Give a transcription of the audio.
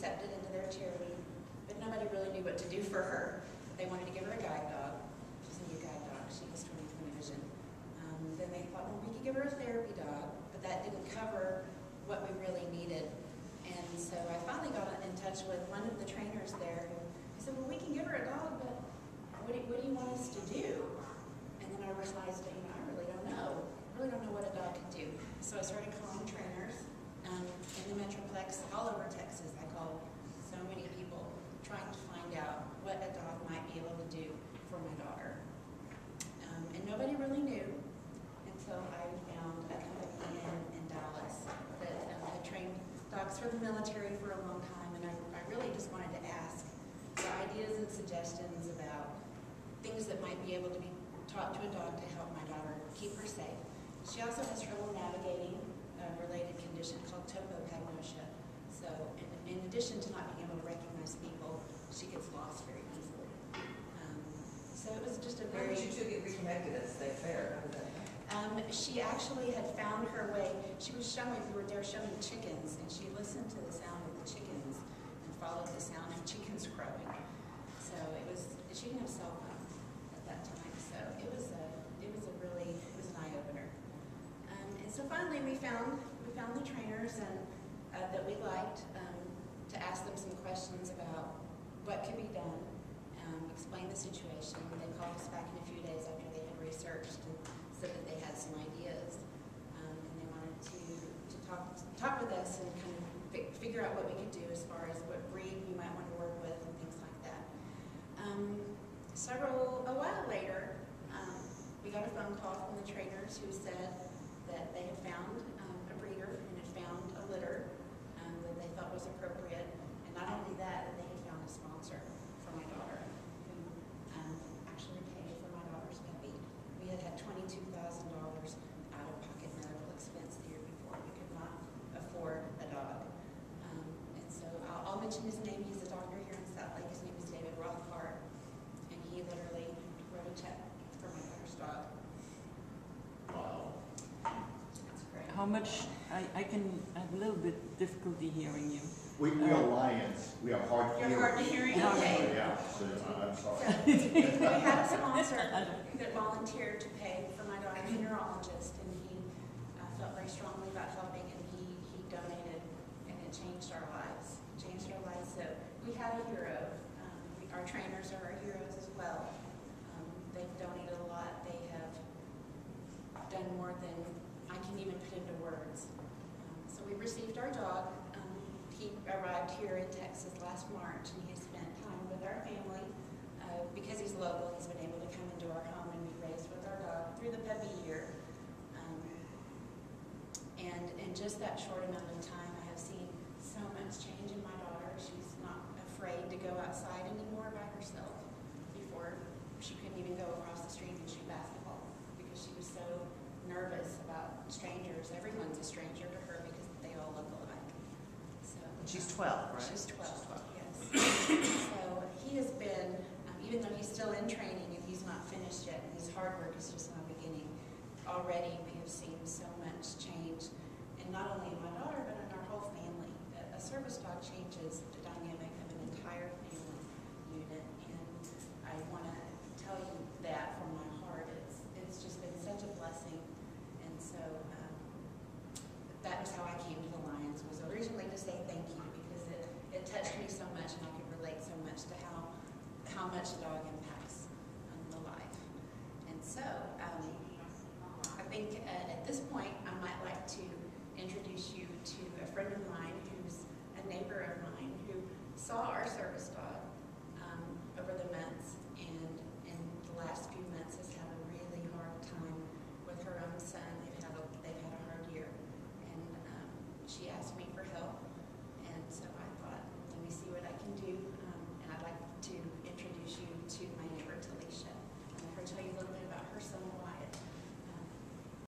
accepted into their charity, but nobody really knew what to do for her. They wanted to give her a guide dog. She's a new guide dog. She was 20/20 vision. Then they thought, well, we could give her a therapy dog, but that didn't cover what we really needed. And so I finally got in touch with one of the trainers there who said, well, we can give her a dog, but what do you want us to do? And then I realized that, I really don't know. I really don't know what a dog can do. So I started calling trainers in the Metroplex all over Texas. I called so many people trying to find out what a dog might be able to do for my daughter. And nobody really knew until I found a company in Dallas that had trained dogs for the military for a long time, and I really just wanted to ask for ideas and suggestions about things that might be able to be taught to a dog to help my daughter keep her safe. She also has trouble navigating a related condition called topopagnosia. So in addition to not being able to recognize people, she gets lost very easily. So it was just a very... How did you two get reconnected at State Fair? How did that happen? She actually had found her way. She was showing, we were there showing chickens, and she listened to the sound of the chickens and followed the sound of chickens crowing. So it was, she didn't have cell phones at that time, so it was an eye-opener. And so finally we found the trainers and that we liked to ask them some questions about what could be done, explain the situation. They called us back in a few days after they had researched and said that they had some ideas, and they wanted to talk with us and kind of figure out what we could do as far as what breed we might want to work with and things like that. A while later, we got a phone call from the trainers who said that they had found a breeder and had found a litter that they thought was appropriate, and not only that, they had found a sponsor for my daughter who actually paid for my daughter's puppy. We had had $22,000 out-of-pocket medical expense the year before. We could not afford a dog. And so I'll mention his name. He's a doctor here in South Lake. His name is David Rothbard, and he literally wrote a check for my daughter's dog. Wow. That's great. How much, I have a little bit difficulty hearing you. We are lions. We are hard You're hearing. hard to hear. Oh, Okay. yeah, so I'm sorry. So, we had a sponsor that volunteered to pay for my daughter's neurologist, and he felt very strongly about helping, and he donated, and it changed our lives. So we had a hero. Our trainers are our heroes as well. They've donated a lot. They have done more than I can even put into words. So we received our dog. He arrived here in Texas last March, and he has spent time with our family. Because he's local, he's been able to come into our home and be raised with our dog through the puppy year. And in just that short amount of time, I have seen so much change in my daughter. She's not afraid to go outside anymore by herself. Before, she couldn't even go across the street and shoot basketball because she was so nervous about strangers. Everyone's a stranger to her because they all look alike. So She's 12, right? She's 12, yes. So he has been, even though he's still in training and he's not finished yet, and his hard work is just now beginning, already we have seen so much change, and not only in my daughter, but in our whole family. A service dog changes the dynamic of an entire family unit, and I want to tell you that from my heart. It's just been such a blessing, and so that was how I came to the Lions, was originally to say thank you, because it touched me so much, and I could relate so much to how much a dog impacts the life. And so I think at this point I might like to introduce you to a friend of mine who's a neighbor of mine who saw our service